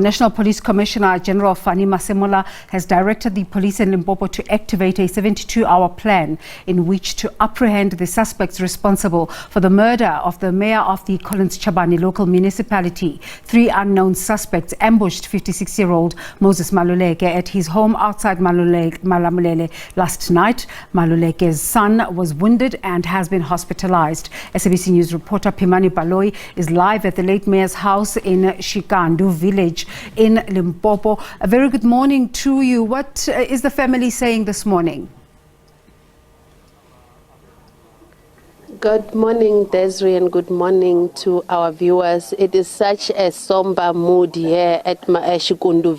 National Police Commissioner General Fanie Masemola has directed the police in Limpopo to activate a 72-hour plan in which to apprehend the suspects responsible for the murder of the mayor of the Collins Chabane Local Municipality. 3 unknown suspects ambushed 56-year-old Moses Maluleke at his home outside Malamulele last night. Maluleke's son was wounded and has been hospitalised. SABC News reporter Pimani Baloyi is live at the late mayor's house in Shikundu village in Limpopo. A very good morning to you. What is the family saying this morning? Good morning, Desiree, and good morning to our viewers. It is such a somber mood here at Shikundu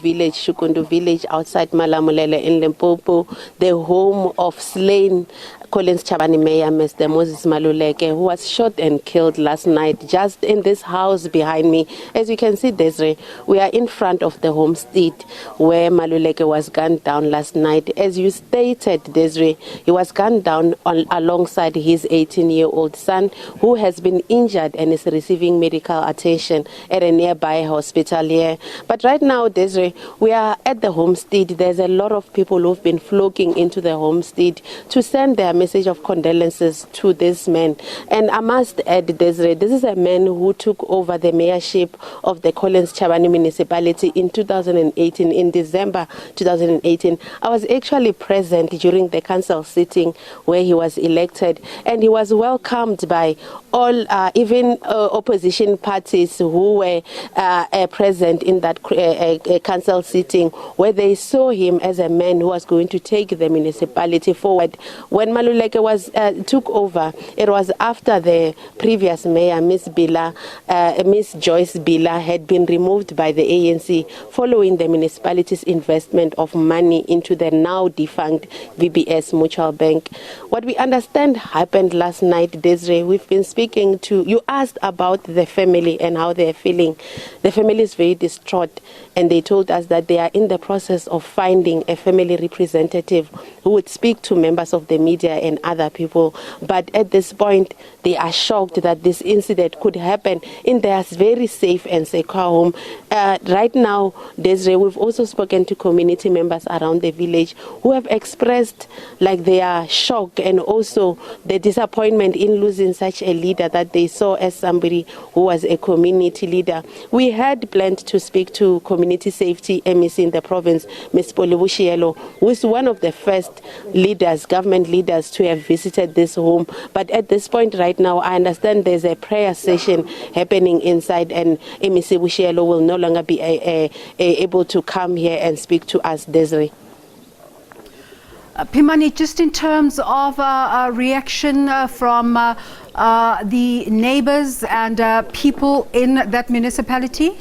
village outside Malamulele in Limpopo, the home of slain Collins Chabane Mayor Mr. Moses Maluleke, who was shot and killed last night just in this house behind me. As you can see, Desiree, we are in front of the homestead where Maluleke was gunned down last night. As you stated, Desiree, he was gunned down alongside his 18-year-old son, who has been injured and is receiving medical attention at a nearby hospital here. But right now, Desiree, we are at the homestead. There's a lot of people who've been flocking into the homestead to send their message of condolences to this man. And I must add, Desiree, this is a man who took over the mayorship of the Collins Chabane Municipality in 2018, in December 2018. I was actually present during the council sitting where he was elected, and he was welcomed by all, even opposition parties who were present in that council sitting, where they saw him as a man who was going to take the municipality forward. When Maluleke took over, it was after the previous mayor, Miss Joyce Bila, had been removed by the ANC following the municipality's investment of money into the now defunct VBS Mutual Bank. What we understand happened last night, Desiree, we've been speaking to, you asked about the family and how they're feeling. The family is very distraught, and they told us that they are in the process of finding a family representative who would speak to members of the media and other people. But at this point, they are shocked that this incident could happen in their very safe and secure home. Right now, Desiree, we've also spoken to community members around the village who have expressed like their shock and also the disappointment in losing such a leader that they saw as somebody who was a community leader. We had planned to speak to community safety MEC in the province, Ms. Polibushielo, who is one of the first leaders, government leaders, to have visited this home. But at this point right now, I understand there's a prayer session happening inside, and MEC Bushielo will no longer be able to come here and speak to us, Desiree. Pimani, just in terms of a reaction from the neighbors and people in that municipality?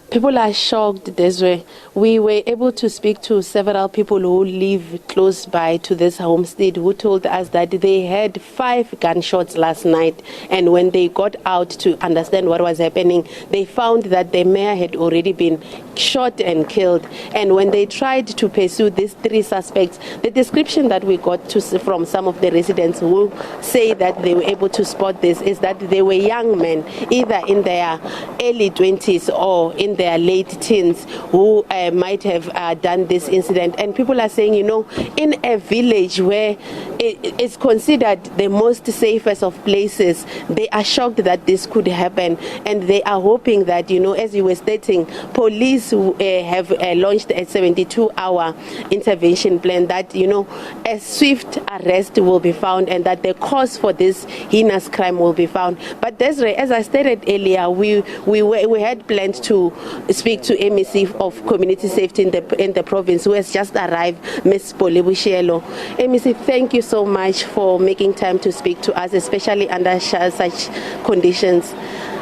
People are shocked, Desiree. We were able to speak to several people who live close by to this homestead who told us that they had 5 gunshots last night, and when they got out to understand what was happening, they found that the mayor had already been shot and killed. And when they tried to pursue these 3 suspects, the description that we got from some of the residents who say that they were able to spot this is that they were young men, either in their early 20s or in their late teens, who might have done this incident. And people are saying, you know, in a village where it is considered the most safest of places, they are shocked that this could happen, and they are hoping that, you know, as you were stating, police have launched a 72-hour intervention plan, that, you know, a swift arrest will be found and that the cause for this heinous crime will be found. But Desiree, as I stated earlier, we had planned to speak to MEC of Community Safety in the province, who has just arrived, Ms. Polibushielo. MEC, thank you so much for making time to speak to us, especially under such conditions.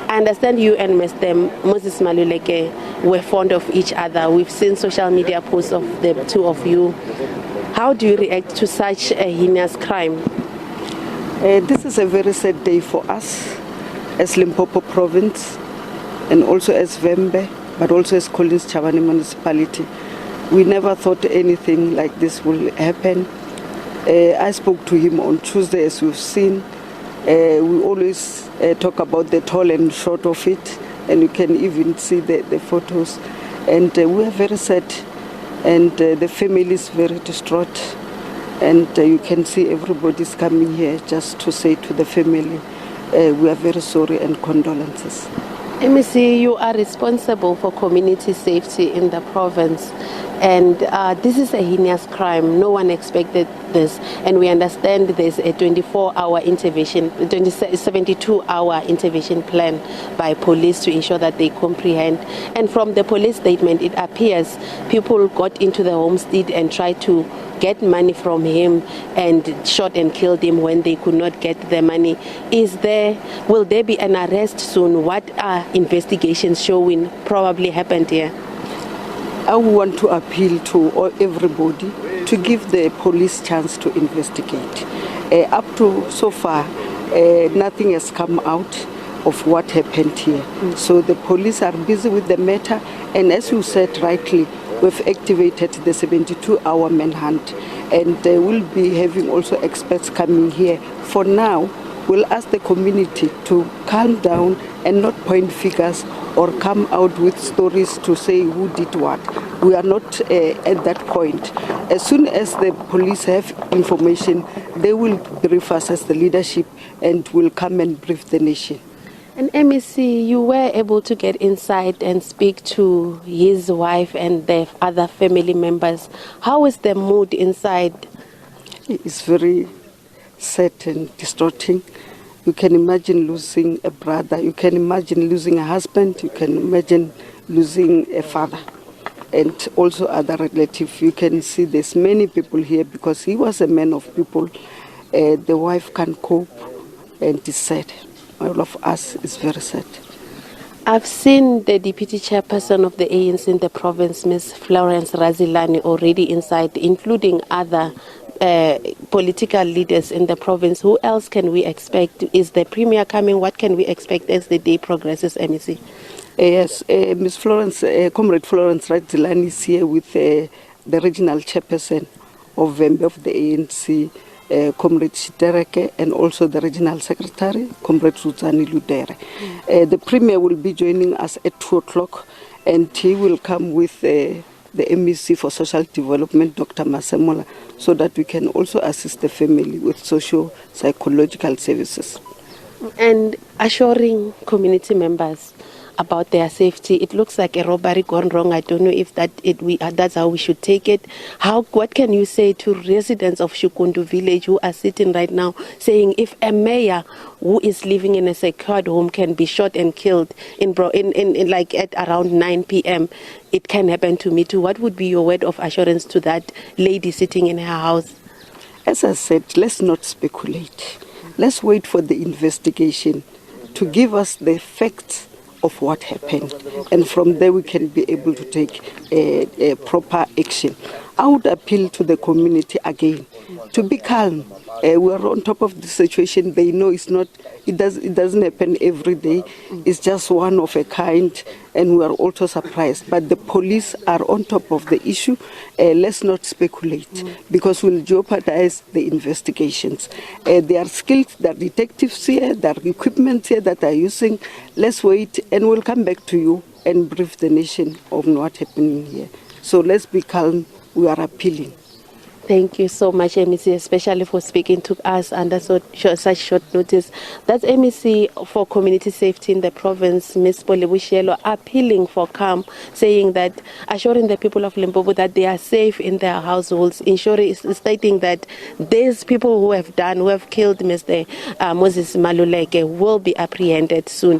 I understand you and Mr. Moses Maluleke were fond of each other. We've seen social media posts of the 2 of you. How do you react to such a heinous crime? This is a very sad day for us as Limpopo province, and also as Vembe, but also as Collins Chabane Municipality. We never thought anything like this will happen. I spoke to him on Tuesday, as we've seen, We always talk about the tall and short of it, and you can even see the photos. And we are very sad, and the family is very distraught. And you can see everybody's coming here just to say to the family, we are very sorry and condolences. MEC, you are responsible for community safety in the province, and this is a heinous crime. No one expected this, and we understand there's a 24-hour intervention, 72-hour intervention plan by police to ensure that they comprehend. And from the police statement, it appears people got into the homestead and tried to get money from him and shot and killed him when they could not get the money. Will there be an arrest soon? What are investigations showing probably happened here? I want to appeal to everybody to give the police chance to investigate. Up to so far, nothing has come out of what happened here. So the police are busy with the matter, and as you said rightly, we've activated the 72-hour manhunt, and we'll be having also experts coming here. For now, we'll ask the community to calm down and not point fingers or come out with stories to say who did what. We are not at that point. As soon as the police have information, they will brief us as the leadership and will come and brief the nation. And MEC, you were able to get inside and speak to his wife and the other family members. How is the mood inside? It's very sad and distorting. You can imagine losing a brother, you can imagine losing a husband, you can imagine losing a father, and also other relatives. You can see there's many people here because he was a man of people. The wife can't cope, and it's sad. All of us is very sad. I've seen the deputy chairperson of the ANC in the province, Ms. Florence Razilani, already inside, including other political leaders in the province. Who else can we expect? Is the premier coming? What can we expect as the day progresses, MEC? Yes, Ms. Florence, Comrade Florence Razilani is here with the regional chairperson of the ANC, Comrade Shitereke, and also the regional secretary, Comrade Suzani Ludere. The premier will be joining us at 2 o'clock, and he will come with the MEC for Social Development, Dr. Masemola, so that we can also assist the family with socio-psychological services. And assuring community members about their safety. It looks like a robbery gone wrong. I don't know if that's how we should take it. What can you say to residents of Shikundu village who are sitting right now saying if a mayor who is living in a secured home can be shot and killed in like at around 9 p.m., it can happen to me too? What would be your word of assurance to that lady sitting in her house? As I said, let's not speculate. Let's wait for the investigation to give us the facts of what happened, and from there we can be able to take a proper action. I would appeal to the community again to be calm. We are on top of the situation. They know it doesn't happen every day. It's just one of a kind, and we are also surprised. But the police are on top of the issue. Let's not speculate because we'll jeopardize the investigations. They are skilled, there are detectives here, there are equipment here that are using. Let's wait, and we'll come back to you and brief the nation of what's happening here. So let's be calm. We are appealing. Thank you so much, MEC, especially for speaking to us under such short notice. That's MEC for Community Safety in the province, Ms. Polebushelo, appealing for calm, saying that, assuring the people of Limpopo that they are safe in their households, stating that these people who have killed Mr. Moses Maluleke will be apprehended soon.